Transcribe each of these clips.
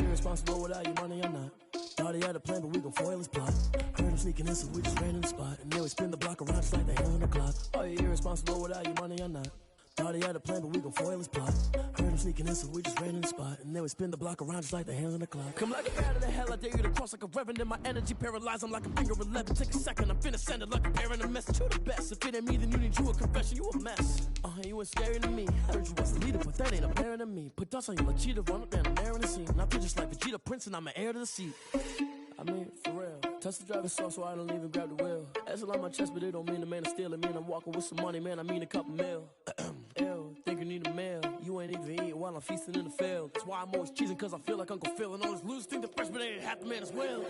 irresponsible without your money or not. Thought he had a plan, but we gon' foil his plot. Heard him sneaking in, so we just ran in the spot. And then we spin the block around just like the hands on the clock. Are you irresponsible without your money or not? Thought he had a plan, but we gon' foil his plot. Heard him sneaking in, so we just ran in the spot. And then we spin the block around just like the hands on the clock. Come like a out of the hell, I dare you to cross like a reverend. In my energy paralyzed, I'm like a finger 11. Take a second, I'm finna send it like a parent a message. You the best, if it ain't me, then you need you a confession. You a mess, you ain't scary to me. Heard you was the leader, but that ain't apparent to me. Put dust on you like cheetah, run up down the air in the scene. I feel just like Vegeta Prince and I'm an heir to the seat. I mean, for real. Touch the driver's soft so I don't even grab the wheel. That's on my chest, but it don't mean the man is stealing. Mean I'm walking with some money, man, I mean a couple mil. Ew, think you need a meal. You ain't even eating while I'm feasting in the field. That's why I'm always cheesing, cause I feel like Uncle Phil. And all this losers think the freshman ain't half the man as well.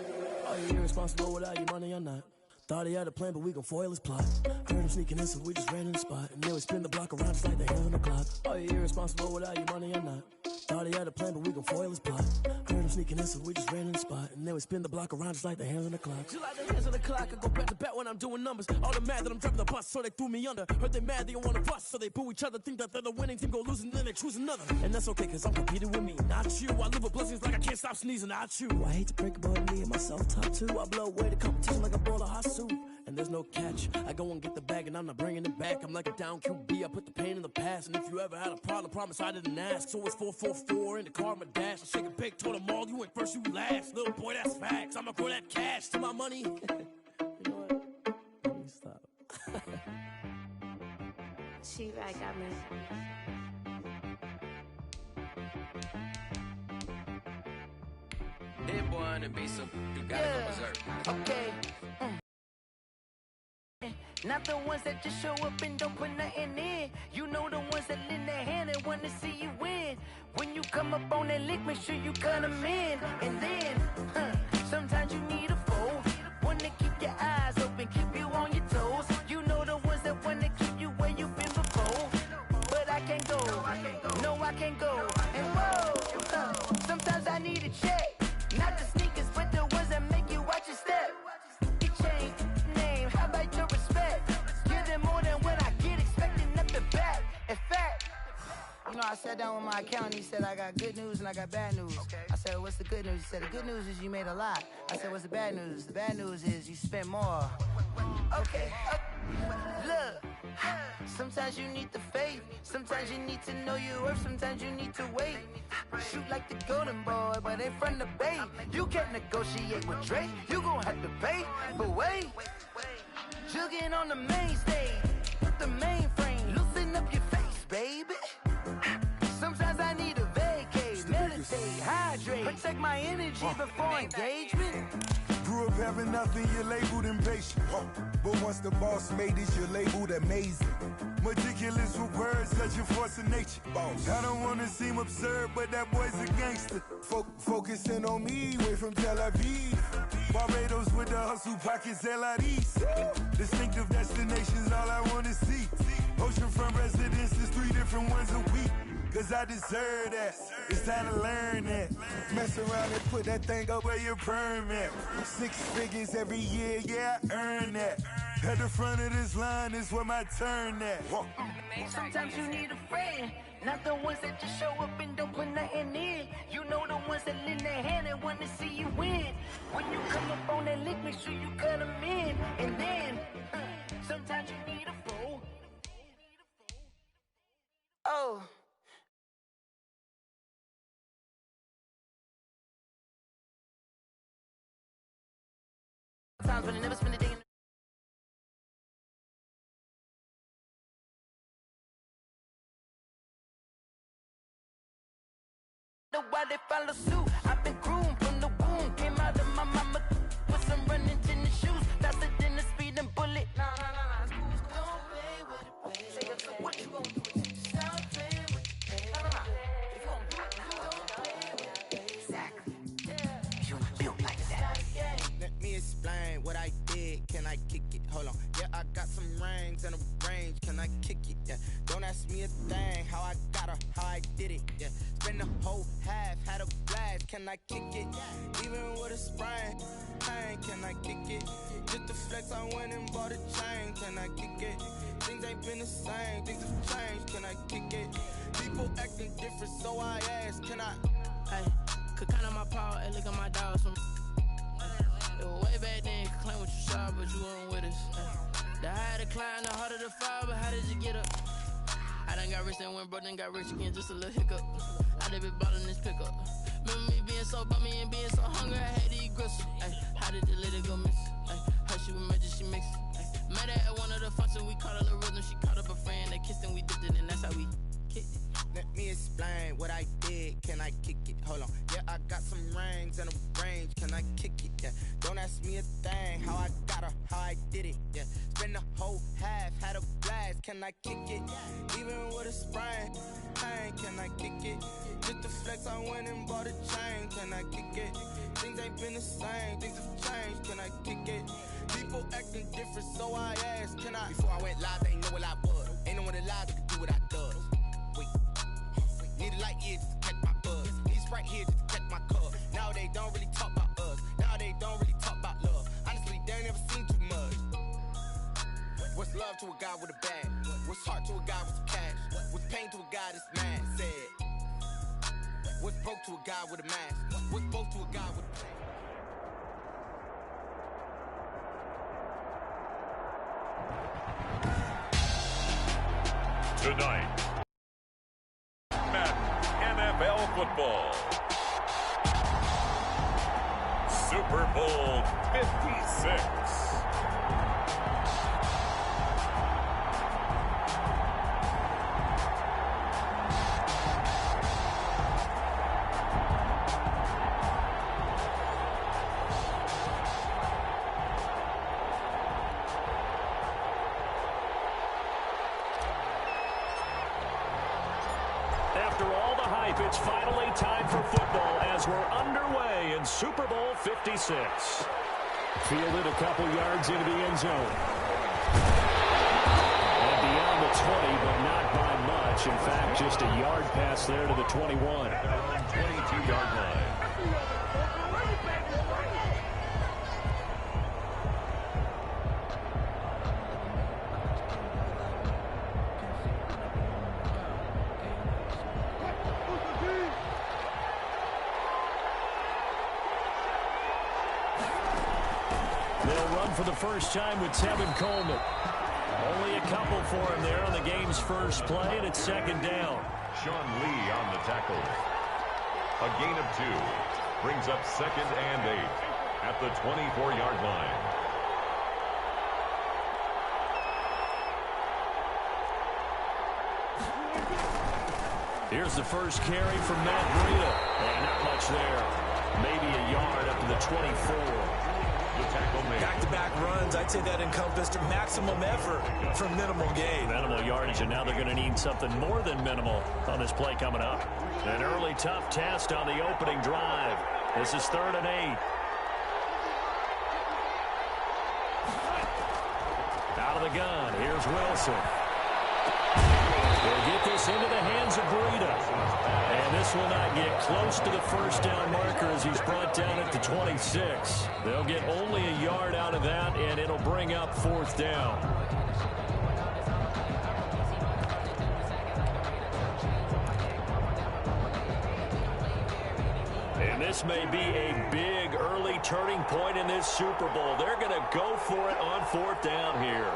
Are you irresponsible without your money or not? Thought he had a plan, but we gon' foil his plot. Heard him sneaking in, so we just ran in the spot. And then we spin the block around just like the hands on the clock. Are you irresponsible without your money or not? Thought he had a plan, but we gon' foil his plot. Heard him sneaking in, so we just ran in the spot. And then we spin the block around just like the hands on the clock. Just like the hands on the clock, I go back to back when I'm doing numbers. All the mad that I'm driving the bus, so they threw me under. Heard they mad, they don't wanna bust, so they boo each other. Think that they're the winning team, go losing, then they choose another. And that's okay, cause I'm competing with me, not you. I live with blessings like I can't stop sneezing, not you. I hate to break about me and myself top two. I blow away the competition like a bowl of hot soup. And there's no catch. I go and get the bag and I'm not bringing it back. I'm like a down QB, I put the pain in the past. And if you ever had a problem, promise I didn't ask. So it's 444 in the car, my dash. I shake a big, told them all, you ain't first, you last. Little boy, that's facts. I'ma grow that cash to my money. You know what? Let me stop. She right, got me. That boy on the beat, so you gotta go berserk. Okay. Not the ones that just show up and don't put nothing in. You know the ones that lend their hand and wanna see you win. When you come up on that lick, make sure you cut them in. And then, sometimes you need a foe. One to keep your eyes open, keep you on your toes. You know the ones that wanna keep you where you've been before. But I can't go, no I can't go. And whoa, sometimes I need a check. Not the sneakers, but the ones that make you watch your step. It changed name, how about your respect? Give them more than what I get, expecting nothing back. In fact, you know, I sat down with my accountant, he said I got good news and I got bad news. I said, what's the good news? He said, the good news is you made a lot. I said, what's the bad news? The bad news is you spent more. Okay, look, sometimes you need the faith, sometimes you need to know your worth, sometimes you need to wait. Shoot like the golden boy, but in front of Bay. You can't negotiate with Drake, you gon' have to pay. But wait, jugging on the main stage, with the mainframe, loosen up your face, baby. Sometimes I need a vacate, meditate, hydrate, protect my energy before engagement. Grew up having nothing, you're labeled impatient. But once the boss made it, you're labeled amazing. Meticulous with words, such a force of nature. I don't wanna seem absurd, but that boy's a gangster. Focusing on me, way from Tel Aviv. Barbados with the hustle pockets, LIDs. Distinctive destinations, all I wanna see. Oceanfront residences, 3 different ones a week. Cause I deserve that, it's time to learn that. Mess around and put that thing up where your permit. 6 figures every year, yeah, I earn that. At the front of this line is where my turn at. Sometimes you need a friend, not the ones that just show up and don't put nothing in. You know the ones that lend their hand and want to see you win. When you come up on that lick, make sure you cut them in. And then, sometimes you need a foe. Oh. Times when I never spend a day in why they follow suit. I've been groomed from the womb. Came out of my mama with some running tennis shoes. Faster than the speeding bullet. Nah. Don't play with it, baby. What you gonna do? Stop playing with it. Nah. If you gonna do it, don't play with it. Exactly. You built like that. Let me explain what I did. Can I kick it? Hold on. Yeah, I got some rings and a range. Can I kick it? Yeah. Don't ask me a thing. How I got her, how I did it. Yeah. Spend the whole half, had a blast. Can I kick it? Even with a sprain. Pain, can I kick it? Just the flex, I went and bought a chain. Can I kick it? Things ain't been the same. Things have changed. Can I kick it? People acting different, so I ask. Can I? Hey, could count on my Hey, look at my dogs from. It was way back then, you could claim what you saw, but you weren't with us. The higher the climb, the harder the fall, but how did you get up? I done got rich and went broke, then got rich again, just a little hiccup. I done been ballin' this pickup. Remember me being so bummy and being so hungry, I had to eat gristle. Ay, how did the lady go miss? Ay, her she was magic, she mixed. Met her at one of the functions, we caught a little rhythm, she caught up a friend, they kissed and we dipped it, and that's how we kicked it. Let me explain what I did. Can I kick it? Hold on. Yeah, I got some rings and a range. Can I kick it? Yeah. Don't ask me a thing. How I got her, how I did it. Yeah. Spend the whole half, had a blast. Can I kick it? Even with a sprain. Pain, can I kick it? Just to flex, I went and bought a chain. Can I kick it? Things ain't been the same. Things have changed. Can I kick it? People acting different, so I asked, can I? Before I went live, they ain't know what I was. Ain't no one alive that could do what I does. Wait. Need a light here just to catch my buzz. Need Sprite here just to catch my cup. Now they don't really talk about us. Now they don't really talk about love. Honestly, they ain't never seen too much. What's love to a guy with a bag? What's heart to a guy with some cash? What's pain to a guy that's mad? Said. What's broke to a guy with a mask? What's both to a guy with a chain? Tonight, NFL football. Super Bowl 56. After all the hype, it's finally time for football as we're underway in Super Bowl 56. Fielded a couple yards into the end zone. And beyond the 20, but not by much. In fact, just a yard pass there to the 21. 22-yard line. They'll run for the first time with Tevin Coleman. Only a couple for him there on the game's first play, and it's second down. Sean Lee on the tackle. A gain of 2. Brings up 2nd and 8 at the 24-yard line. Here's the first carry from Matt Breida. And not much there. Maybe a yard up to the 24. Back-to-back runs, I'd say that encompassed maximum effort for minimal gain. Minimal yardage, and now they're going to need something more than minimal on this play coming up. An early tough test on the opening drive. This is 3rd and 8. Out of the gun, here's Wilson. They'll get this into the hands of Breida. And this will not get close to the first down marker as he's brought down at the 26. They'll get only a yard out of that, and it'll bring up 4th down. And this may be a big early turning point in this Super Bowl. They're going to go for it on 4th down here.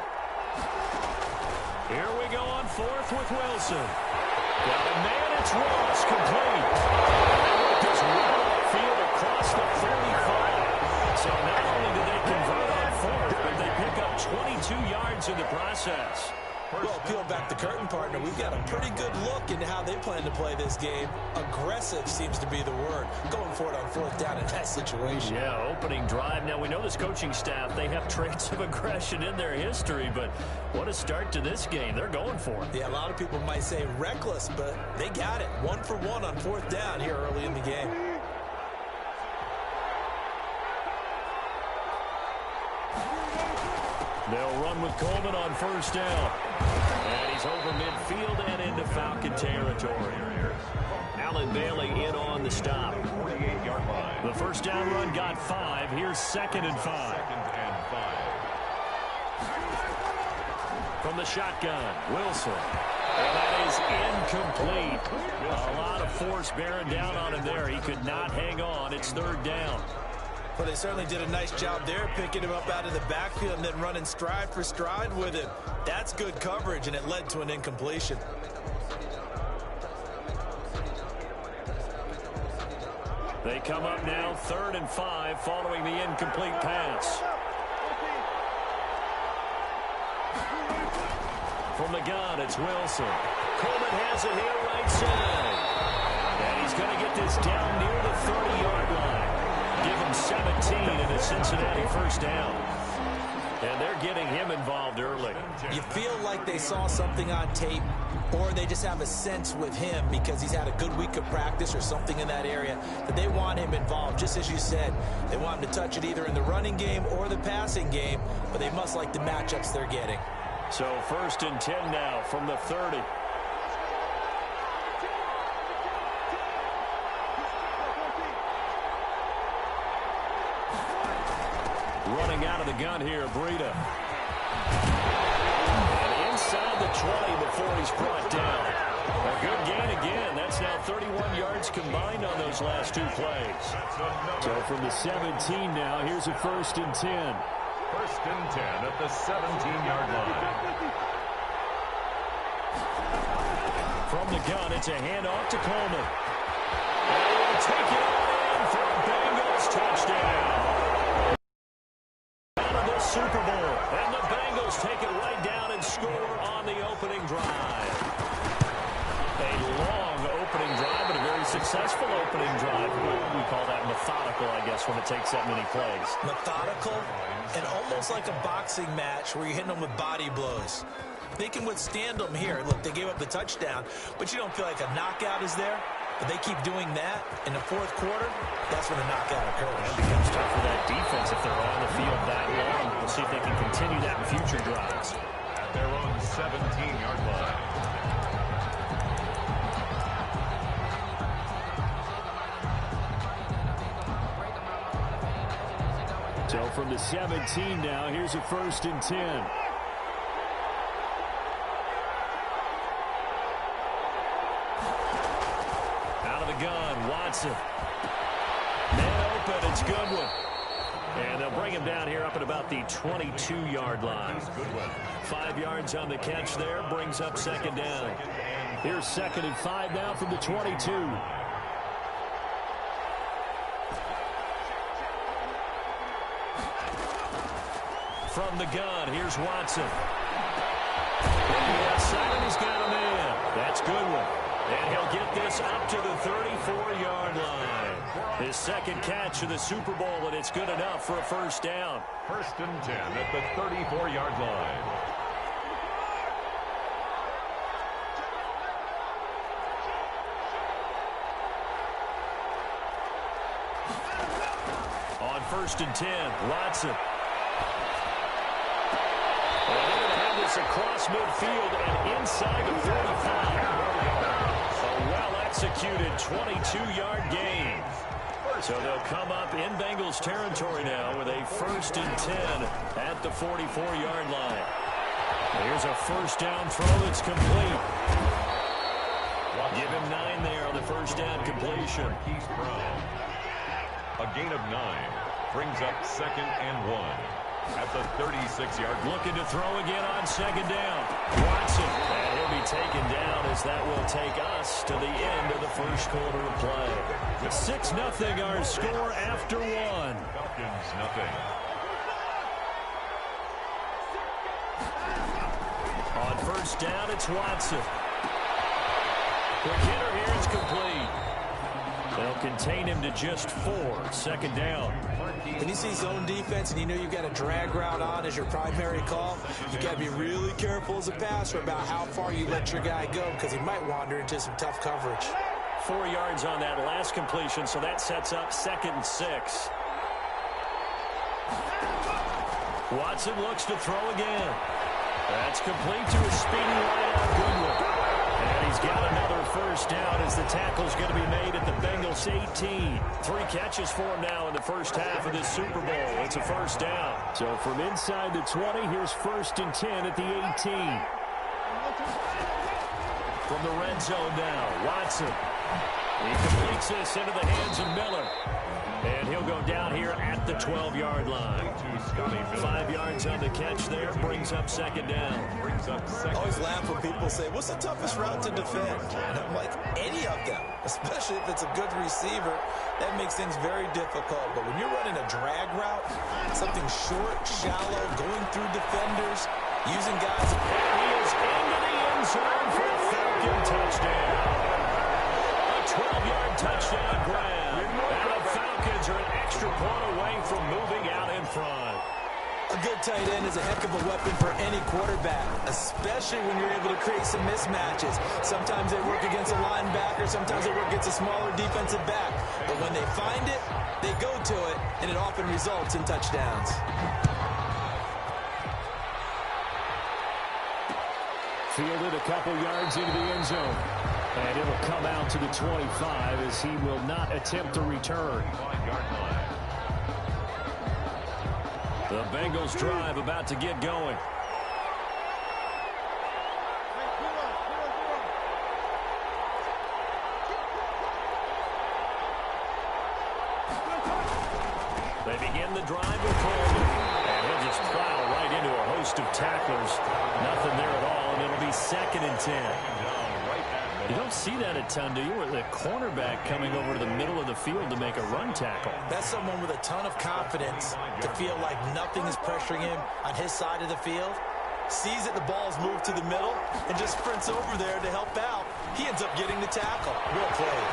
Here we go on 4th with Wilson. Got a man, it's Ross, complete. And just right upfield across the 35. So not only did they convert on 4th, but they pick up 22 yards in the process. Well, peel back the curtain, partner. We've got a pretty good look into how they plan to play this game. Aggressive seems to be the word. Going for it on 4th down in that situation. Yeah, opening drive. Now, we know this coaching staff, they have traits of aggression in their history, but what a start to this game. They're going for it. Yeah, a lot of people might say reckless, but they got it. 1 for 1 on 4th down here early in the game. They'll run with Coleman on 1st down. And he's over midfield and into Falcon territory. Allen Bailey in on the stop. 48-yard line. The first down run got 5. Here's 2nd and 5. 2nd and 5. From the shotgun, Wilson. And that is incomplete. A lot of force bearing down on him there. He could not hang on. It's third down. Well, they certainly did a nice job there, picking him up out of the backfield and then running stride for stride with him. That's good coverage, and it led to an incompletion. They come up now 3rd and 5 following the incomplete pass. From the gun, it's Wilson. Coleman has it here right side. And he's going to get this down near the 30-yard line. Give him 17 and a Cincinnati first down. And they're getting him involved early. You feel like they saw something on tape, or they just have a sense with him because he's had a good week of practice or something in that area that they want him involved. Just as you said, they want him to touch it either in the running game or the passing game, but they must like the matchups they're getting. So 1st and 10 now from the 30. Running out of the gun here, Breida. And inside the 20 before he's brought down. A good gain again. That's now 31 yards combined on those last 2 plays. So from the 17 now, here's a 1st and 10. 1st and 10 at the 17-yard line. From the gun, it's a handoff to Coleman. And he'll take it on in for a Bengals touchdown. Out of the Super Bowl. And the Bengals take it right down and score on the opening drive. A long opening drive, but a very successful opening drive. We call that methodical, I guess, when it takes that many plays. Methodical and almost like a boxing match where you're hitting them with body blows. They can withstand them here. Look, they gave up the touchdown, but you don't feel like a knockout is there. But they keep doing that in the 4th quarter. That's when the knockout occurs. It becomes tough for that defense if they're on the field that long. We'll see if they can continue that in future drives. At their own 17-yard line. So from the 17 now, here's a 1st and 10. Gun, Watson. Man open, it's Goodwin. And they'll bring him down here up at about the 22-yard line. 5 yards on the catch there, brings up 2nd down. Here's 2nd and 5 now from the 22. From the gun, here's Watson. Outside, and he's got a man. That's Goodwin. And he'll get this up to the 34-yard line. His 2nd catch of the Super Bowl, and it's good enough for a first down. 1st and 10 at the 34-yard line. On 1st and 10, Watson. And they're going to have this across midfield and inside the 35. Well-executed 22-yard gain. So they'll come up in Bengals territory now with a 1st and 10 at the 44-yard line. Here's a first down throw that's complete. Give him 9 there on the first down completion. A gain of 9 brings up 2nd and 1. At the 36-yard. Looking to throw again on 2nd down. Watson. And he'll be taken down as that will take us to the end of the first quarter of play. 6-0 our score after 1. Falcons nothing. On first down, it's Watson. Quick hitter here, it's complete. They'll contain him to just 4. 2nd down. When you see zone defense and you know you've got a drag route on as your primary call, you've got to be really careful as a passer about how far you let your guy go because he might wander into some tough coverage. 4 yards on that last completion, so that sets up 2nd and 6. Watson looks to throw again. That's complete to a speedy wideout Goodwin. And he's got another first down as the tackle's going to be made at the Bengals 18. 3 catches for him now in the first half of this Super Bowl. It's a first down. So from inside the 20, here's 1st and 10 at the 18. from the red zone now. Watson. He completes this into the hands of Miller. And he'll go down here at the 12-yard line. 5 yards on the catch there. Brings up second down. I always laugh when people say, what's the toughest route to defend? And I'm like, any of them, especially if it's a good receiver. That makes things very difficult. But when you're running a drag route, something short, shallow, going through defenders, using guys. And he is into the end zone for a Falcon touchdown. A 12-yard touchdown grab. And the Falcons are an extra point away from moving out in front. A good tight end is a heck of a weapon for any quarterback, especially when you're able to create some mismatches. Sometimes they work against a linebacker, sometimes they work against a smaller defensive back. But when they find it, they go to it, and it often results in touchdowns. Fielded a couple yards into the end zone. And it'll come out to the 25 as he will not attempt to return. The Bengals drive about to get going. They begin the drive with Coleman. And he'll just plow right into a host of tacklers. Nothing there at all, and it'll be 2nd and 10. You don't see that a ton, do you? With the cornerback coming over to the middle of the field to make a run tackle. That's someone with a ton of confidence to feel like nothing is pressuring him on his side of the field. Sees that the ball's moved to the middle and just sprints over there to help out. He ends up getting the tackle. Well played.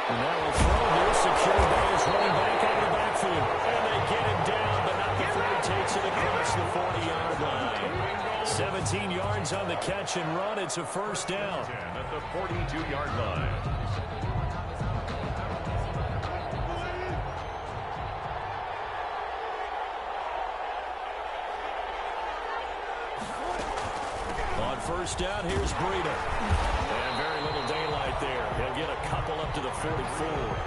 And that will throw here, secured by his running back out of the backfield. And they get him down, but not before he takes it across the 40-yard line. 17 yards on the catch and run. It's a first down. At the 42-yard line. On first down, here's Breida. And very little daylight there. He'll get a couple up to the 44.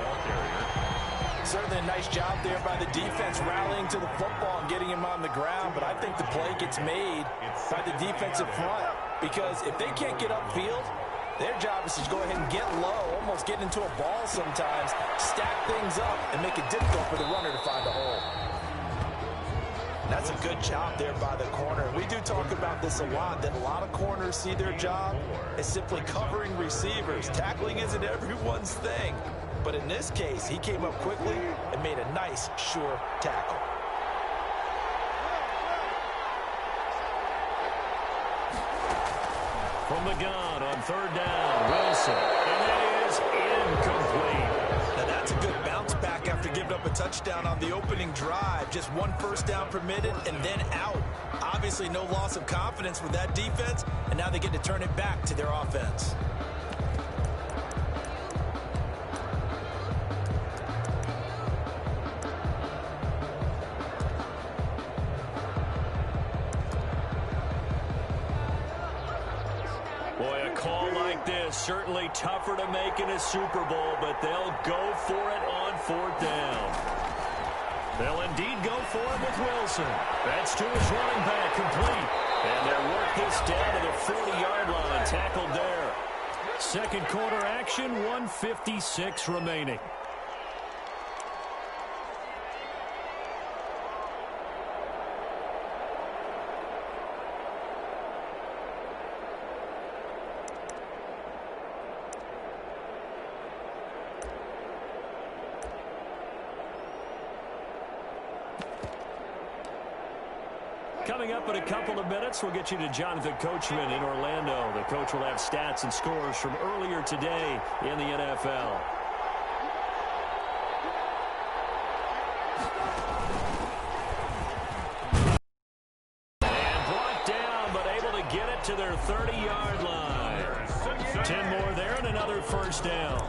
Certainly a nice job there by the defense rallying to the football and getting him on the ground, but I think the play gets made by the defensive front because if they can't get upfield, their job is to go ahead and get low, almost get into a ball sometimes, stack things up, and make it difficult for the runner to find a hole. That's a good job there by the corner. We do talk about this a lot, that a lot of corners see their job as simply covering receivers. Tackling isn't everyone's thing. But in this case, he came up quickly and made a nice, sure tackle. From the gun on third down, Wilson. And that is incomplete. Now that's a good bounce back after giving up a touchdown on the opening drive. Just one first down permitted and then out. Obviously no loss of confidence with that defense, and now they get to turn it back to their offense. Boy, a call like this, certainly tougher to make in a Super Bowl, but they'll go for it on fourth down. They'll indeed go for it with Wilson. That's to his running back, complete. And they'll work this down to the 40-yard line, tackled there. Second quarter action, 1:56 remaining. Coming up in a couple of minutes, we'll get you to Jonathan Coachman in Orlando. The coach will have stats and scores from earlier today in the NFL. And brought down, but able to get it to their 30-yard line. 10 more there and another first down.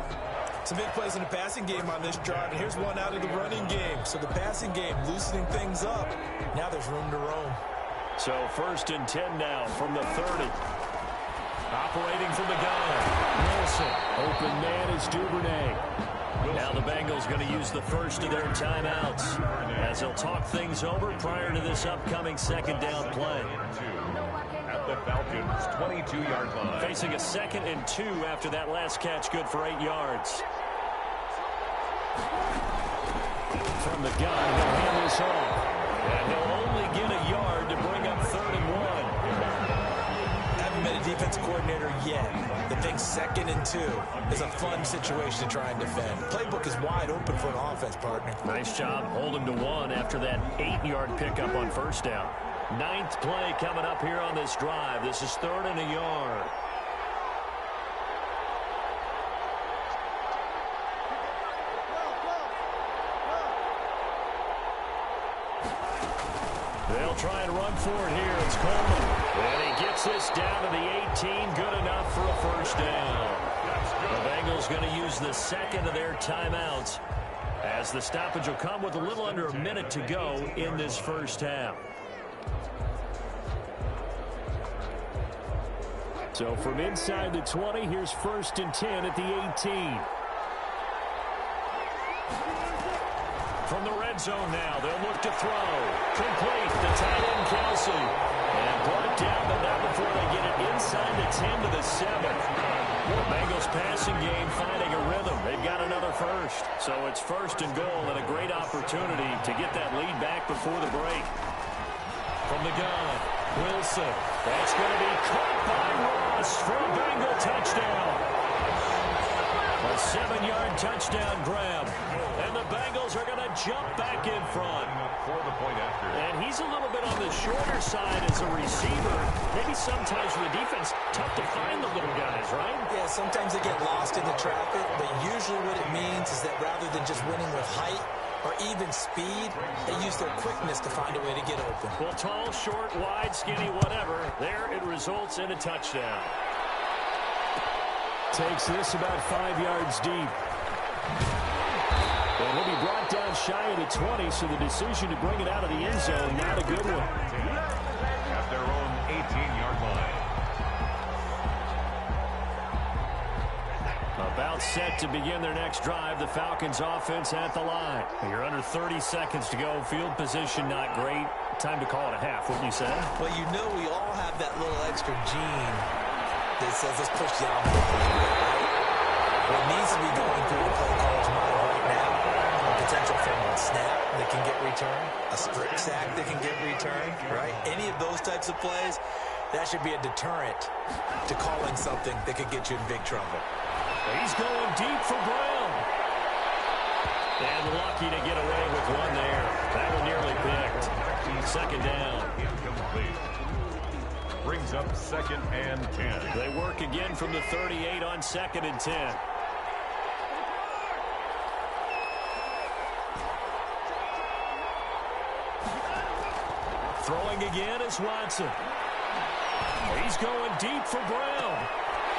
Some big plays in the passing game on this drive, and here's one out of the running game. So the passing game loosening things up. Now there's room to roam. So 1st and 10 now from the 30. Operating from the gun. Wilson. Open man is Duvernay. Now the Bengals going to use the first of their timeouts as they'll talk things over prior to this upcoming second down play. At the the Falcons' 22-yard line. Facing a 2nd and 2 after that last catch, good for 8 yards. From the gun, he'll hand this off. And he'll only get a yard to bring up 3rd and 1. Haven't been a defense coordinator yet. The big 2nd and 2 is a fun situation to try and defend. Playbook is wide open for an offense, partner. Nice job holding to 1 after that 8-yard pickup on 1st down. 9th play coming up here on this drive. This is 3rd and a yard. They'll try and run for it here. It's Coleman. And he gets this down to the 18. Good enough for a 1st down. The Bengals going to use the 2nd of their timeouts, as the stoppage will come with a little under a minute to go in this 1st half. So from inside the 20, here's 1st and 10 at the 18. From the red zone now, they'll look to throw. Complete, the tight end Kelsey. And brought down, but not before they get it inside the 10 to the 7. The Bengals passing game finding a rhythm. They've got another 1st. So it's 1st and goal and a great opportunity to get that lead back before the break. From the gun, Wilson. That's going to be caught by Ross for a Bengal touchdown. A 7-yard touchdown grab. And the Bengals are going to jump back in front. For the point after. And he's a little bit on the shorter side as a receiver. Maybe sometimes for the defense, tough to find the little guys, right? Yeah, sometimes they get lost in the traffic, but usually what it means is that rather than just winning with height or even speed, they use their quickness to find a way to get open. Well, tall, short, wide, skinny, whatever, there it results in a touchdown. Takes this about 5 yards deep. And he'll be brought down shy of the 20, so the decision to bring it out of the end zone, not a good one. At their own 18-yard line. About set to begin their next drive, the Falcons offense at the line. You're under 30 seconds to go. Field position not great. Time to call it a half, wouldn't you say? Well, you know we all have that little extra gene that says let's push the envelope a little bit, right? What needs to be going through the play caller's mind right now, a potential from a snap that can get returned, a strip sack that can get returned, right? Any of those types of plays, that should be a deterrent to calling something that could get you in big trouble. He's going deep for Brown. And lucky to get away with one there. That one nearly picked. 2nd down. Incomplete. Brings up 2nd and 10. They work again from the 38 on 2nd and 10. Throwing again is Watson. He's going deep for Brown.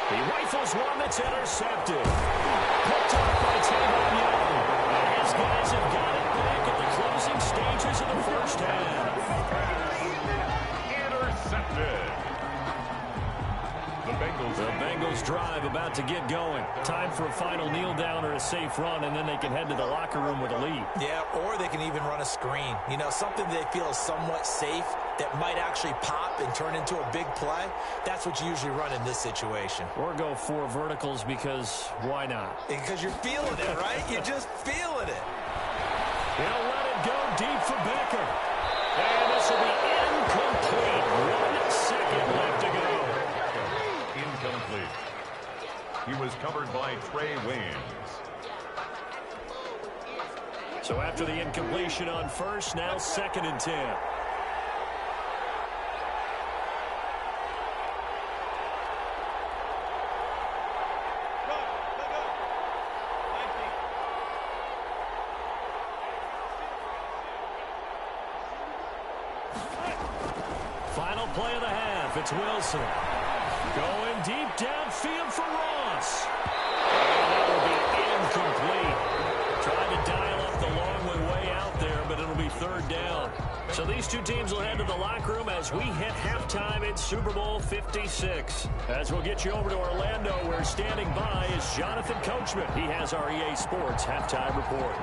He rifles one that's intercepted. Picked off by Tavon Young. And his guys have got it back at the closing stages of the 1st half. Intercepted. The Bengals drive about to get going. Time for a final kneel down or a safe run, and then they can head to the locker room with a lead. Yeah, or they can even run a screen. You know, something they feel is somewhat safe that might actually pop and turn into a big play. That's what you usually run in this situation. Or go 4 verticals because why not? Because you're feeling it, right? You're just feeling it. They'll let it go deep for Becker. And this will be incomplete. 1 second left to go. Incomplete. He was covered by Trey Waynes. So after the incompletion on 1st, now 2nd and 10. Final play of the half. It's Wilson. Going deep downfield for Ross. And that will be incomplete. Trying to dial up the long way out there, but it'll be 3rd down. So these two teams will head to the locker room as we hit halftime in Super Bowl 56. As we'll get you over to Orlando, where standing by is Jonathan Coachman. He has our EA Sports halftime report.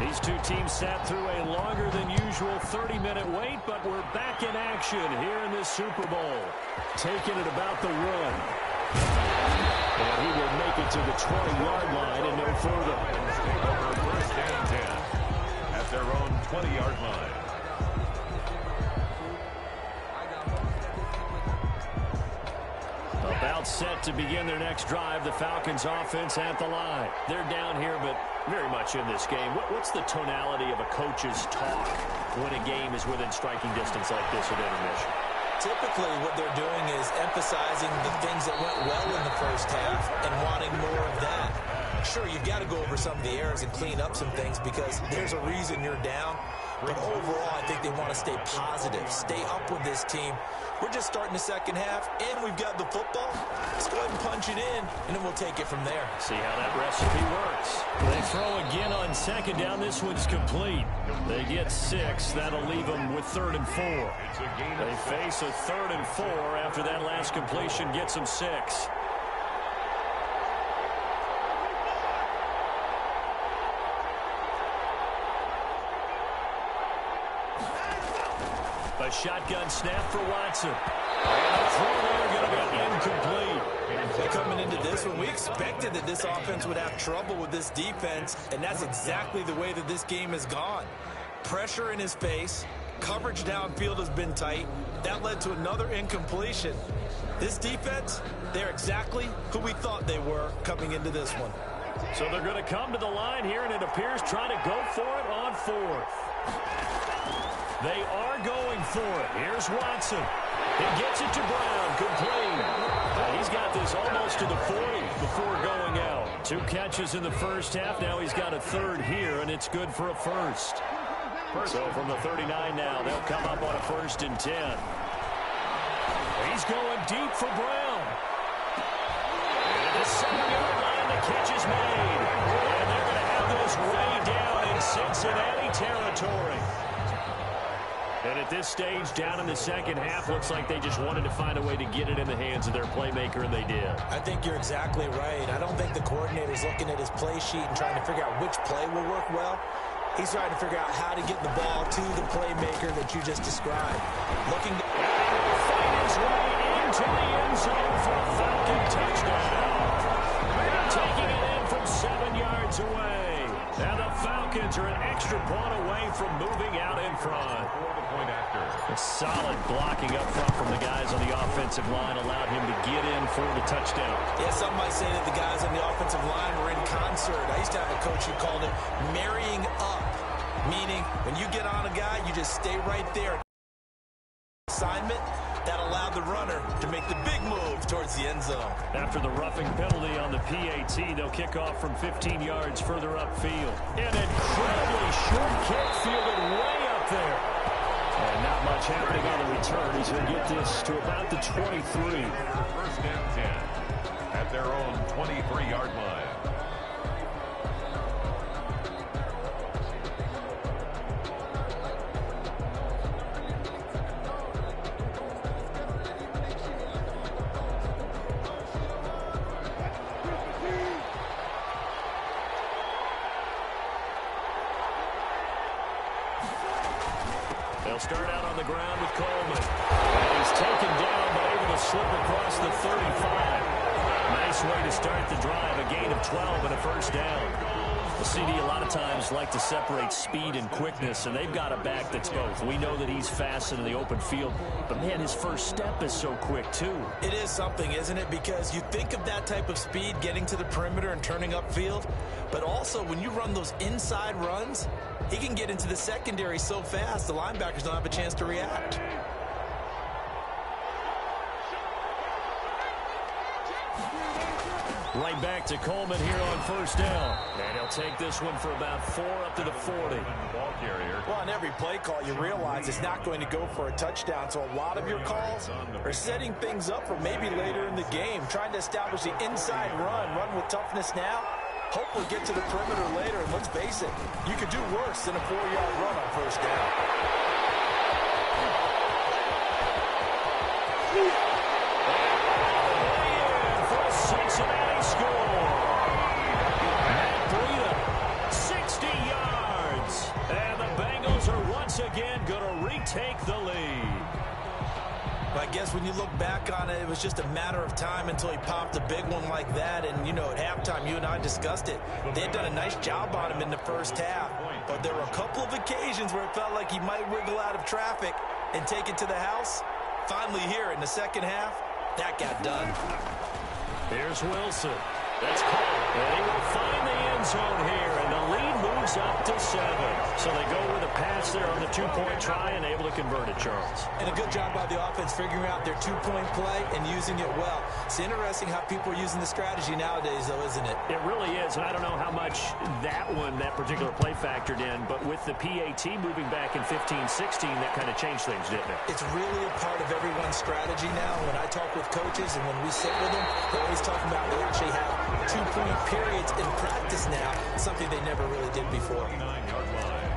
These two teams sat through a longer than usual 30-minute wait, but we're back in action here in this Super Bowl. Taking it about the 1. And he will make it to the 20-yard line and no further. First and 10 at their own 20-yard line. About set to begin their next drive, the Falcons offense at the line. They're down here, but very much in this game. What's the tonality of a coach's talk when a game is within striking distance like this at intermission? Typically, what they're doing is emphasizing the things that went well in the first half and wanting more of that. Sure, you've got to go over some of the errors and clean up some things because there's a reason you're down. But overall, I think they want to stay positive, stay up with this team. We're just starting the second half, and we've got the football. Let's go ahead and punch it in, and then we'll take it from there. See how that recipe works. They throw again on second down. This one's complete. They get 6. That'll leave them with 3rd and 4. They face a 3rd and 4 after that last completion gets them 6. A shotgun snap for Watson. And the throw there going to be incomplete. Coming into this one, we expected that this offense would have trouble with this defense, and that's exactly the way that this game has gone. Pressure in his face. Coverage downfield has been tight. That led to another incompletion. This defense, they're exactly who we thought they were coming into this one. So they're going to come to the line here, and it appears trying to go for it on 4th. They are going for it. Here's Watson. He gets it to Brown. Complete. He's got this almost to the 40 before going out. 2 catches in the first half. Now he's got a 3rd here, and it's good for a 1st. So from the 39 now, they'll come up on a 1st and 10. He's going deep for Brown. And the 7-yard line, the catch is made. And they're going to have this way down in Cincinnati territory. And at this stage, down in the second half, looks like they just wanted to find a way to get it in the hands of their playmaker, and they did. I think you're exactly right. I don't think the coordinator's looking at his play sheet and trying to figure out which play will work well. He's trying to figure out how to get the ball to the playmaker that you just described. Looking to find his way into the end zone for a Falcon touchdown. Taking it in from 7 yards away. And the Falcons are an extra point away from moving out in front. A solid blocking up front from the guys on the offensive line allowed him to get in for the touchdown. Yeah, some might say that the guys on the offensive line were in concert. I used to have a coach who called it marrying up, meaning when you get on a guy, you just stay right there. Assignment that allowed the runner to make the big move towards the end zone. After the roughing penalty on the PAT, they'll kick off from 15 yards further upfield. An incredibly short kick fielded way up there. And not much happening on the return. He's going to get this to about the 23. First and 10 at their own 23-yard line. They'll start out on the ground with Coleman. And he's taken down, but able to slip across the 35. Nice way to start the drive. A gain of 12 and a first down. The CD a lot of times like to separate speed and quickness, and they've got a back that's both. We know that he's fast in the open field, but, man, his first step is so quick, too. It is something, isn't it? Because you think of that type of speed getting to the perimeter and turning upfield, but also when you run those inside runs, he can get into the secondary so fast the linebackers don't have a chance to react. Right back to Coleman here on first down. And he'll take this one for about 4 up to the 40. Well, on every play call, you realize it's not going to go for a touchdown. So a lot of your calls are setting things up for maybe later in the game, trying to establish the inside run with toughness now. Hopefully get to the perimeter later, and let's face it, you could do worse than a 4-yard run on first down. Cincinnati score. Matt Breida, 60 yards. again going to retake the lead. I guess when you look back on it, it was just a matter of time until he popped a big one like that. And, you know, at halftime, you and I discussed it. They had done a nice job on him in the first half. But there were a couple of occasions where it felt like he might wiggle out of traffic and take it to the house. Finally here in the second half, that got done. Here's Wilson. That's caught. And he will find the end zone here. And the lead moves up to 7. So they go with a pass there on the two-point try and able to convert it, Charles. And a good job by the offense figuring out their two-point play and using it well. It's interesting how people are using the strategy nowadays, though, isn't it? It really is. And I don't know how much that particular play factored in. But with the PAT moving back in 15-16, that kind of changed things, didn't it? It's really a part of everyone's strategy now. When I talk with coaches and when we sit with them, they're always talking about they actually have two-point periods in practice now, something they never really did before. 9-yard line.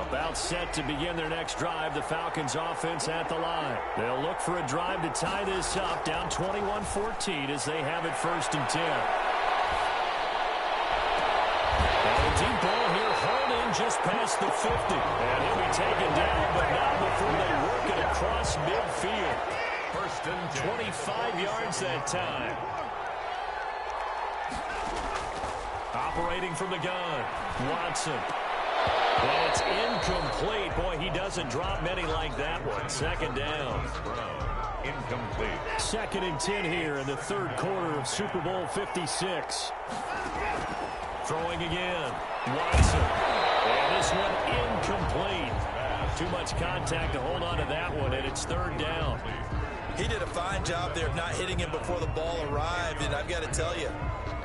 About set to begin their next drive, the Falcons offense at the line. They'll look for a drive to tie this up, down 21-14 as they have it 1st and 10. Deep ball here, holding just past the 50. And he'll be taken down, but not before they work it across midfield. 1st and 10. 25 yards that time. Operating from the gun, Watson. And it's incomplete. Boy, he doesn't drop many like that one. 2nd down. Incomplete. 2nd and 10 here in the 3rd quarter of Super Bowl 56. Throwing again. Watson. And this one incomplete. Too much contact to hold on to that one, and it's 3rd down. He did a fine job there of not hitting him before the ball arrived, and I've got to tell you,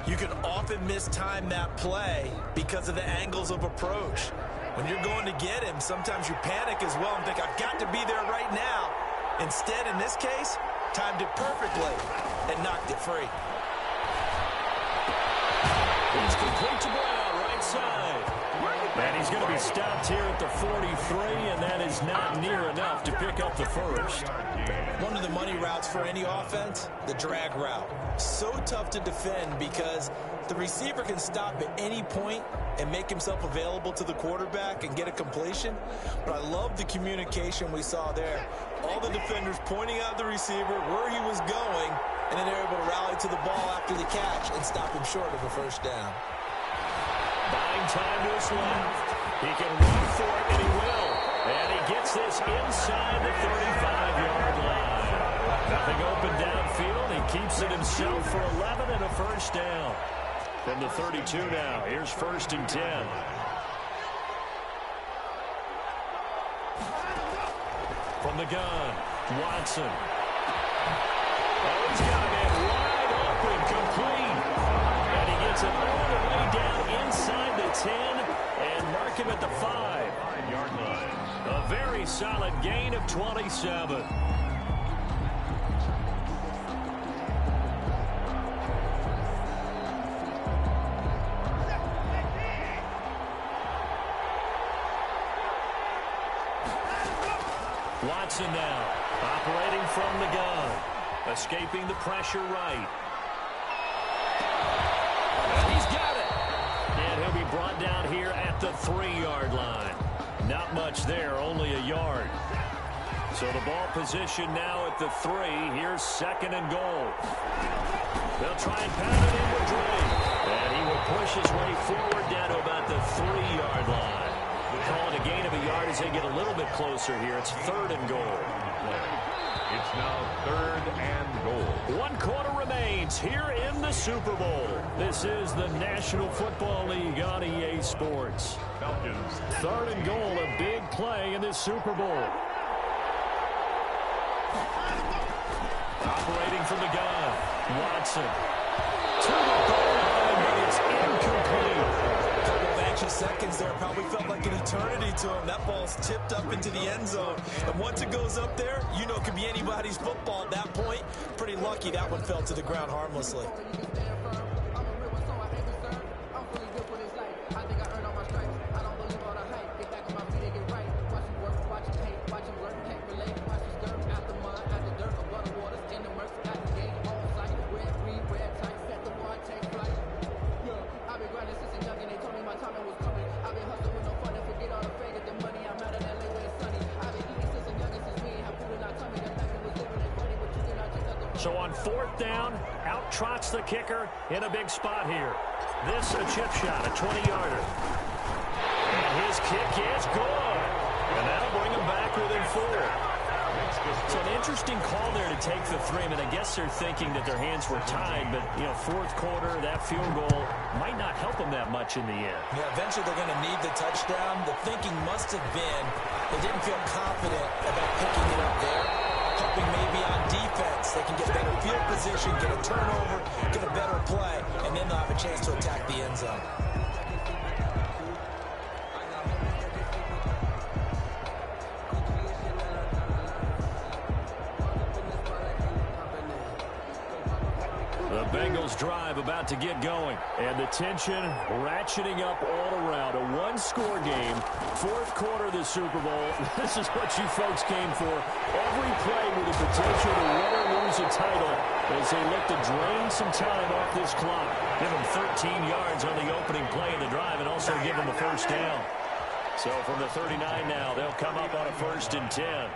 you can often mistime that play because of the angles of approach. When you're going to get him, sometimes you panic as well and think, I've got to be there right now. Instead, in this case, timed it perfectly and knocked it free. He's complete to Brown, right side. And he's going to be stopped here at the 43, and that is not near enough to pick up the first. One of the money routes for any offense, the drag route. So tough to defend because the receiver can stop at any point and make himself available to the quarterback and get a completion. But I love the communication we saw there. All the defenders pointing out the receiver, where he was going, and then they're able to rally to the ball after the catch and stop him short of a 1st down. Buying time to his left. He can run for it, and he will. And he gets this inside the 35-yard line. Nothing open downfield. He keeps it himself for 11 and a 1st down. From the 32 now. Here's 1st and 10. From the gun, Watson. Oh, he's got a man wide open, complete. And he gets it all the way down inside the 10 and mark him at the 5-yard line. A very solid gain of 27. Watson now, operating from the gun, escaping the pressure right. And he's got it. And he'll be brought down here at the 3-yard line. Not much there, only a yard. So the ball position now at the 3. Here's 2nd and goal. They'll try and pound it in with Drake. And he will push his way forward down to about the 3-yard line. Call it a gain of a yard as they get a little bit closer here. It's 3rd and goal. It's now 3rd and goal. 1 quarter remains here in the Super Bowl. This is the National Football League on EA Sports. Falcons. 3rd and goal, a big play in this Super Bowl. Operating from the gun, Watson. To the goal line, but it's incomplete. Anxious seconds there, probably felt like an eternity to him. That ball's tipped up into the end zone, and once it goes up there, you know it could be anybody's football at that point. Pretty lucky that one fell to the ground harmlessly. Red, red, tight, set the bar, take flight. 4th down, out trots the kicker in a big spot here. This a chip shot, a 20-yarder. And his kick is good. And that'll bring him back within 4. So an interesting call there to take the 3. I mean, I guess they're thinking that their hands were tied, but, 4th quarter, that field goal might not help them that much in the end. Yeah, eventually they're going to need the touchdown. The thinking must have been they didn't feel confident about picking it up there, hoping maybe on defense they can get better field position, get a turnover, get a better play, and then they'll have a chance to attack the end zone. Bengals drive about to get going, and the tension ratcheting up all around. A one-score game, 4th quarter of the Super Bowl. This is what you folks came for. Every play with the potential to win or lose a title as they look to drain some time off this clock. Give them 13 yards on the opening play of the drive and also give them a 1st down. So from the 39 now, they'll come up on a 1st and 10.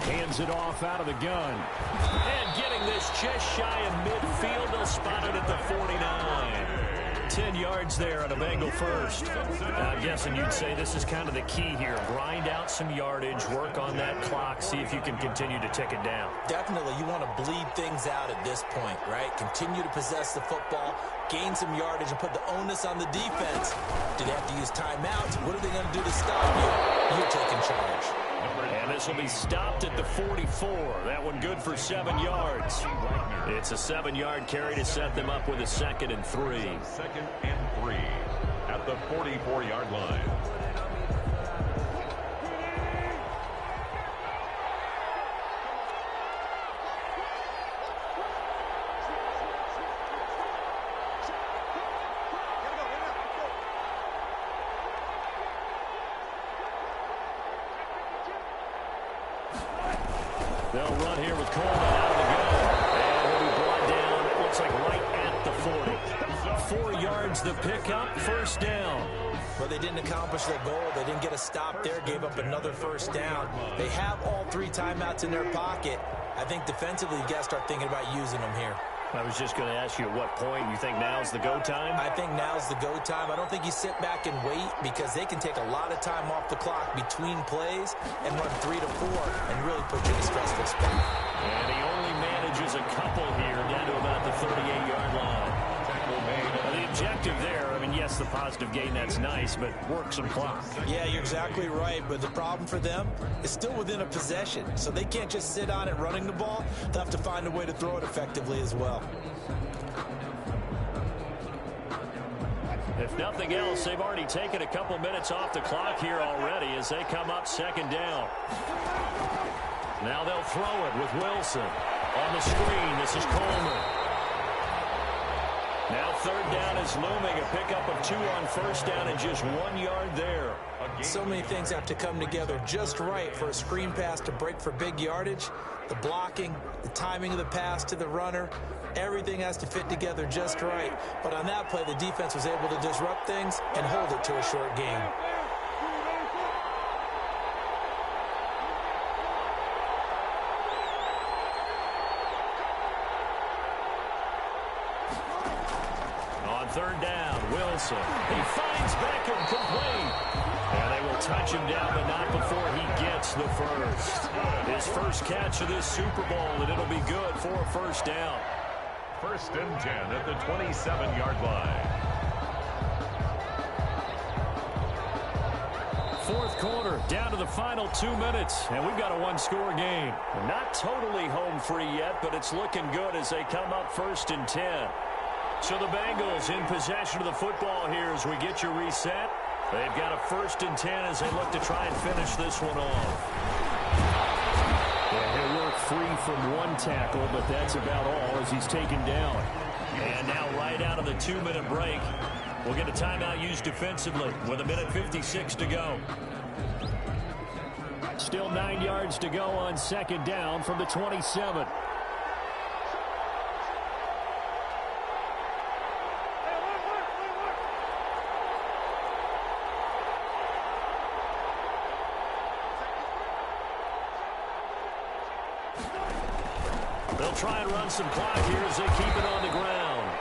Hands it off out of the gun. And getting this just shy of midfield. They'll spot it at the 49. 10 yards there on a Bengal 1st. I'm guessing you'd say this is kind of the key here. Grind out some yardage, work on that clock, see if you can continue to tick it down. Definitely. You want to bleed things out at this point, right? Continue to possess the football, gain some yardage, and put the onus on the defense. Do they have to use timeouts? What are they going to do to stop you? You're taking charge. And this will be stopped at the 44. That one good for 7 yards. It's a 7-yard carry to set them up with a 2nd and 3. 2nd and 3 at the 44-yard line. They'll run here with Coleman out of the gun. And he'll be brought down, it looks like right at the 40. 4 yards the pickup, 1st down. Well, they didn't accomplish their goal. They didn't get a stop there, gave up another 1st down. They have all 3 timeouts in their pocket. I think defensively you got to start thinking about using them here. I was just going to ask you at what point you think now's the go time? I think now's the go time. I don't think you sit back and wait because they can take a lot of time off the clock between plays and run 3 to 4 and really put you in a stressful spot. And he only manages a couple here down to about the 38-yard line. The objective there, I mean, yes, the positive gain, that's nice, but work some clock. Yeah, you're exactly right, but the problem for them is still within a possession, so they can't just sit on it running the ball. They'll have to find a way to throw it effectively as well. If nothing else, they've already taken a couple minutes off the clock here already as they come up 2nd down. Now they'll throw it with Wilson. On the screen, this is Coleman. Now 3rd down is looming, a pickup of 2 on 1st down and just 1 yard there. So many things have to come together just right for a screen pass to break for big yardage. The blocking, the timing of the pass to the runner, everything has to fit together just right. But on that play, the defense was able to disrupt things and hold it to a short gain. On 3rd down, Wilson. He finds Beckham complete. And they will touch him down, but not before he gets the 1st. His 1st catch of this Super Bowl, and it'll be good for a 1st down. 1st and 10 at the 27-yard line. 4th quarter, down to the final 2 minutes, and we've got a 1-score game. Not totally home free yet, but it's looking good as they come up 1st and 10. So the Bengals in possession of the football here as we get you reset. They've got a 1st and 10 as they look to try and finish this one off. Yeah, he'll work free from 1 tackle, but that's about all as he's taken down. And now right out of the 2-minute break, we'll get a timeout used defensively with 1:56 to go. Still 9 yards to go on 2nd down from the 27. They'll try and run some clock here as they keep it on the ground.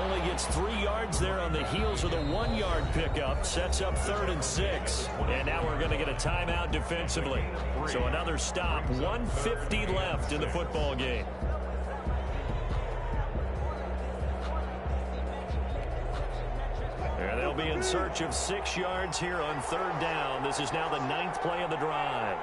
Only gets 3 yards there on the heels of the 1-yard pickup. Sets up 3rd and 6. And now we're going to get a timeout defensively. So another stop. 1:50 left in the football game. And they'll be in search of 6 yards here on 3rd down. This is now the 9th play of the drive.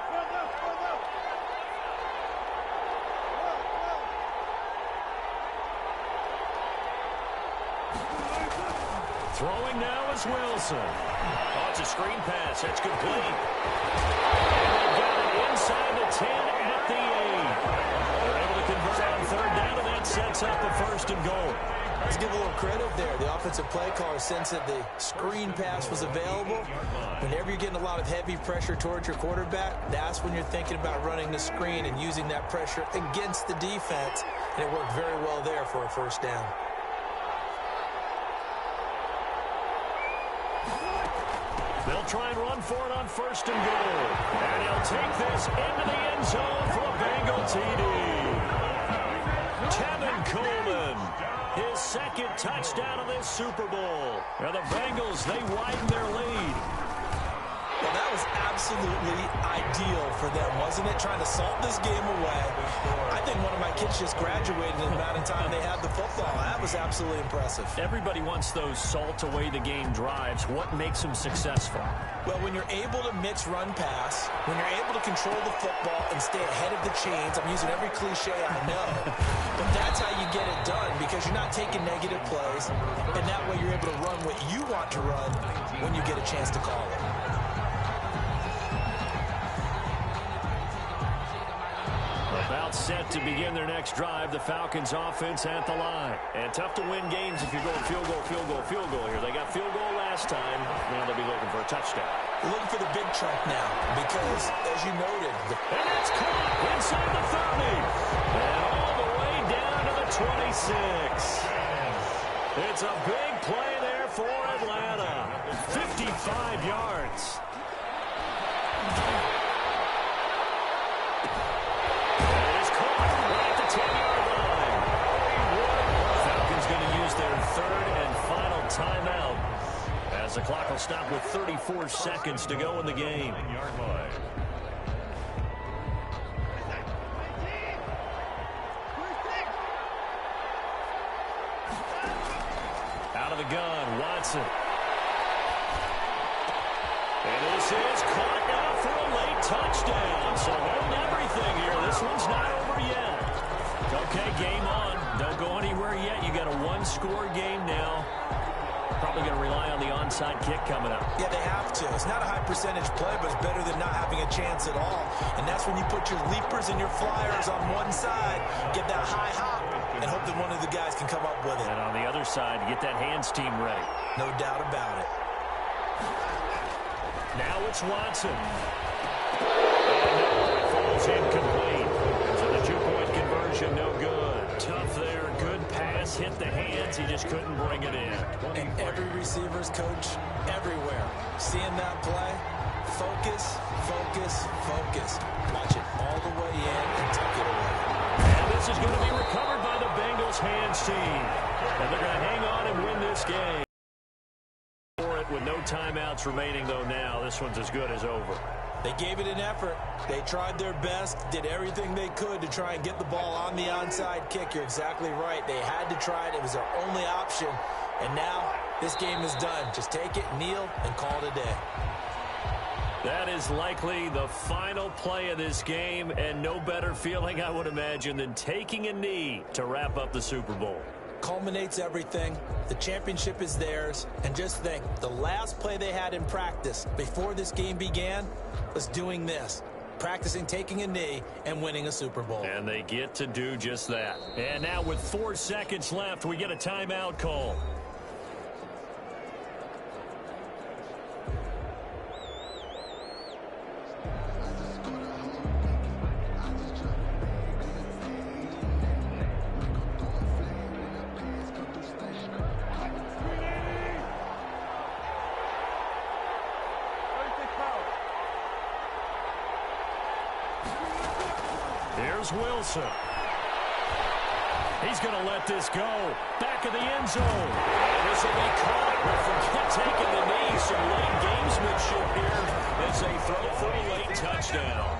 Throwing now is Wilson. Oh, it's a screen pass. That's complete. And they've got it inside the 10 at the 8. They're able to convert on 3rd down, and that sets up a 1st and goal. Let's give a little credit there. The offensive play caller sensed that the screen pass was available. Whenever you're getting a lot of heavy pressure towards your quarterback, that's when you're thinking about running the screen and using that pressure against the defense. And it worked very well there for a 1st down. They'll try and run for it on 1st and goal. And he'll take this into the end zone for a Bengal TD. Tevin Coleman, his 2nd touchdown of this Super Bowl. Now the Bengals, they widen their lead. Well, that was absolutely ideal for them, wasn't it? Trying to salt this game away. I think one of my kids just graduated in the amount of time they had the football. That was absolutely impressive. Everybody wants those salt away the game drives. What makes them successful? Well, when you're able to mix run pass, when you're able to control the football and stay ahead of the chains, I'm using every cliche I know, but that's how you get it done because you're not taking negative plays, and that way you're able to run what you want to run when you get a chance to call it. About set to begin their next drive. The Falcons offense at the line. And tough to win games if you're going field goal, field goal, field goal here. They got field goal last time. Now they'll be looking for a touchdown. We're looking for the big chunk now because, as you noted... And it's caught inside the 30. And all the way down to the 26. It's a big play there for Atlanta. 55 yards. Timeout as the clock will stop with 34 seconds to go in the game. Out of the gun, Watson. And this is caught now for a late touchdown. So holding everything here. This one's not over yet. Okay, game on. Don't go anywhere yet. You got a 1-score game now. Probably going to rely on the onside kick coming up. Yeah, they have to. It's not a high percentage play, but it's better than not having a chance at all. And that's when you put your leapers and your flyers on one side, get that high hop, and hope that one of the guys can come up with it. And on the other side, get that hands team ready. No doubt about it. Now it's Watson. And that falls incomplete. So the 2-point conversion, no good. Tough there. Good pass. Hit the hands. He just couldn't bring it in. And every receiver's coach everywhere. Seeing that play, focus, focus, focus. Watch it all the way in and tuck it away. And this is going to be recovered by the Bengals hands team. And they're going to hang on and win this game. For it with no timeouts remaining, though, now. This one's as good as over. They gave it an effort. They tried their best, did everything they could to try and get the ball on the onside kick. You're exactly right. They had to try it. It was their only option. And now this game is done. Just take it, kneel, and call it a day. That is likely the final play of this game, and no better feeling, I would imagine, than taking a knee to wrap up the Super Bowl. Culminates everything. The championship is theirs. And just think, the last play they had in practice before this game began was doing this. Practicing taking a knee and winning a Super Bowl. And they get to do just that. And now with 4 seconds left, we get a timeout call. Here's Wilson. He's going to let this go. Back of the end zone. And this will be caught, but forget taking the knee. Some late gamesmanship here as they throw for a late touchdown.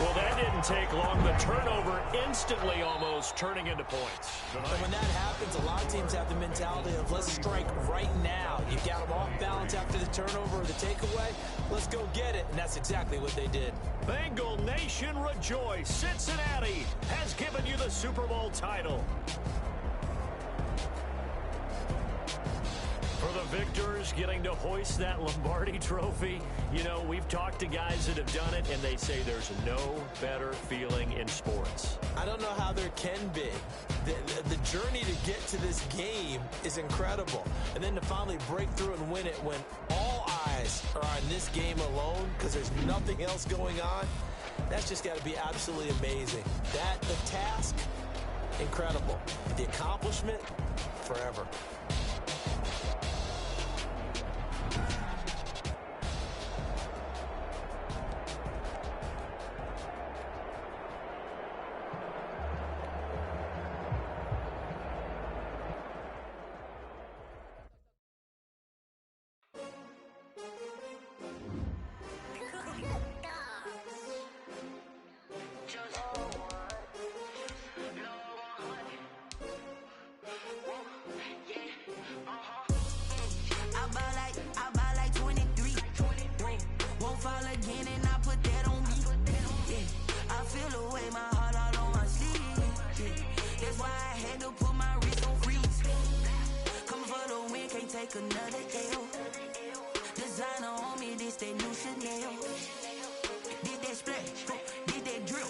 Well, that didn't take long. The turnover instantly almost turning into points. And when that happens, a lot of teams have the mentality of let's strike right now. You've got them off balance after the turnover or the takeaway. Let's go get it. And that's exactly what they did. Bengal Nation rejoice. Cincinnati has given you the Super Bowl title. For the victors getting to hoist that Lombardi trophy, you know, we've talked to guys that have done it, and they say there's no better feeling in sports. I don't know how there can be. The journey to get to this game is incredible. And then to finally break through and win it when all eyes are on this game alone because there's nothing else going on, that's just got to be absolutely amazing. The task, incredible. The accomplishment, forever. Another L. Designer on me, this that new Chanel. Did that splash, did that drill.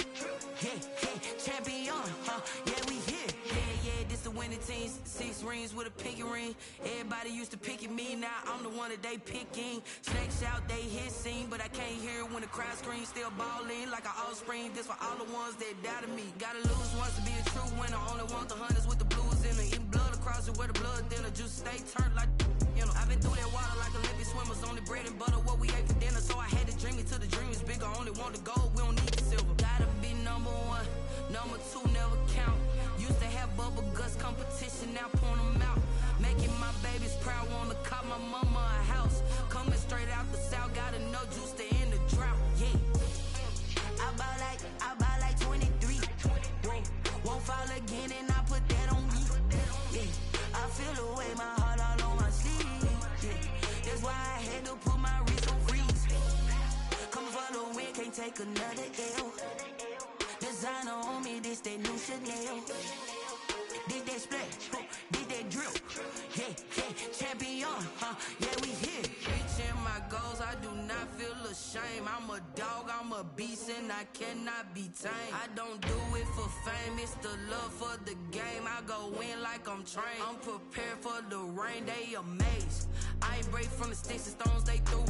Yeah, champion, yeah, we here. Yeah, this the winning team. 6 rings with a pinky ring. Everybody used to pick at me, now I'm the one that they picking. Snakes out, they hit scene, but I can't hear it when the crowd screams. Still balling like an offspring. This for all the ones that doubted me. Gotta lose once to be a true winner. Only want the hunters with the blues in it. Eating blood across it where the blood thinner. Juice stay turned like. You know, I've been through that water like Olympic swimmers. Only bread and butter, what we ate for dinner. So I had to dream it till the dream is bigger. Only want the gold, we don't need the silver. Gotta be number 1, number 2 never count. Used to have bubble guts competition, now point them out. Making my babies proud, wanna cop my mama a house. Coming straight out the south, gotta know juice to end the drought. Yeah, I buy like 23. Won't fall again and I put that on me. Yeah, I feel the way my heart all on my sleeve. Yeah, that's why I had to put my wrist on freeze. Coming for the win, can't take another L. Designer on me, this that new Chanel. Did that splash, did that drill. Yeah, champion, yeah, we here. Reaching my goals, I do not feel ashamed. I'm a dog, I'm a beast, and I cannot be tamed. I don't do it for fame, it's the love for the game. I go in like I'm trained. I'm prepared for the rain, they amazed. I ain't break from the sticks and stones they threw.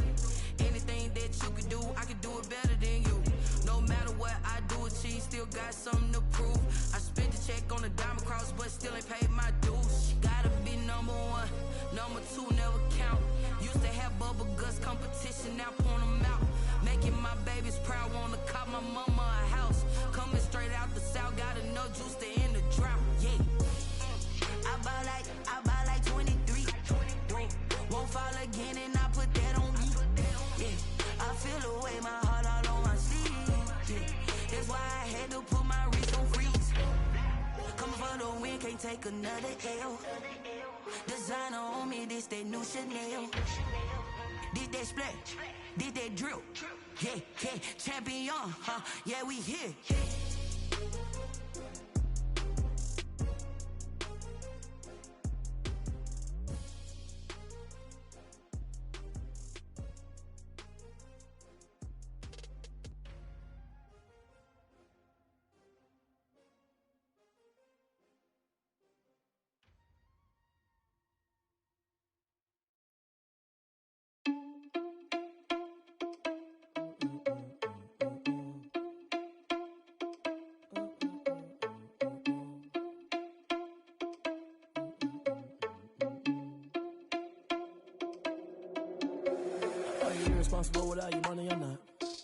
Anything that you can do, I can do it better than you. No matter what I do, achieve, still got something to prove. I spent the check on the diamond cross, but still ain't paid my dues. Gotta be number 1, number 2 never count. Used to have bubble guts competition, now point them out. Making my babies proud, wanna cop my mama a house. Coming straight out the south, gotta know juice to end the drought. Yeah, I buy like 23. Won't fall again and I put that on me. Yeah, I feel the way my heart all on my sleeve. Yeah, that's why I had to put my wrist on freeze. Coming for the win, can't take another L. Designer on me, this that new Chanel. Did that splash, did that drill. Yeah, champion, yeah, we here. Are you irresponsible without your money or not?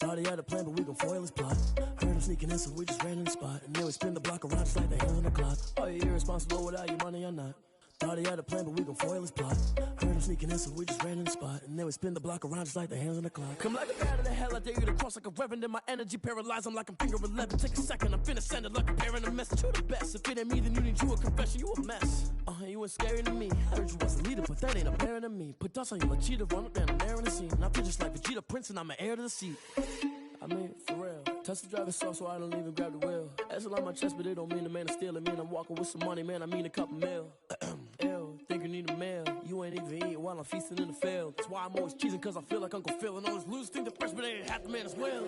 Thought he had a plan, but we gon' foil his plot. Heard him sneaking in, so we just ran in the spot. And then we spin the block around just like the hands on the clock. Are you irresponsible without your money or not? Thought he had a plan, but we gon' foil his plot. Heard him sneaking in, so we just ran in the spot. And then we spin the block around just like the hands on the clock. Come like a bat in the hell, I dare you to cross like a reverend. In my energy paralyzed, I'm like I'm finger 11. Take a second, I'm finna send it like a parent a message. You the best, if it ain't me, then you need you a confession. You a mess, you ain't scary to me. Heard you was a leader, but that ain't apparent to me. Put dust on you like cheetah, run up down there in the scene. And I feel just like Vegeta Prince, and I'm an heir to the seat. I mean, for real. Touch the driver's soft, so I don't even grab the wheel. That's a lot on my chest, but it don't mean the man is stealing. Mean I'm walking with some money, man, I mean a couple mil. Ew, think you need a meal. You ain't even eating while I'm feasting in the field. That's why I'm always cheesing, cause I feel like Uncle Phil. And all those losers think the freshman ain't half the man as well.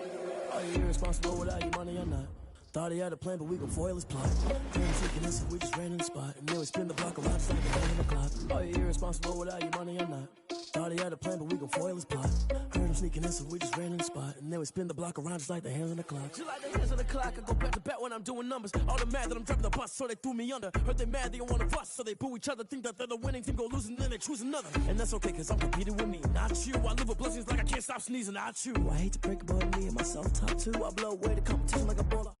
Are you irresponsible without your money or not? Thought he had a plan, but we gon' foil his plot. Heard him sneaking in, so we just ran in the spot. And then we spin the block around just like the hand on the clock. Are you irresponsible without your money or not? Thought he had a plan, but we gon' foil his plot. Heard him sneaking in, so we just ran in the spot. And then we spin the block around just like the hands on the clock. Just like the hands on the clock, I go back to back when I'm doing numbers. All the mad that I'm driving the bus, so they threw me under. Heard they mad, they don't wanna bust, so they boo each other. Think that they're the winning team, go losing, then they choose another. And that's okay, cause I'm competing with me, not you. I live with blessings like I can't stop sneezing, not you. I hate to break it, but me and myself top two. I blow away the competition like a baller.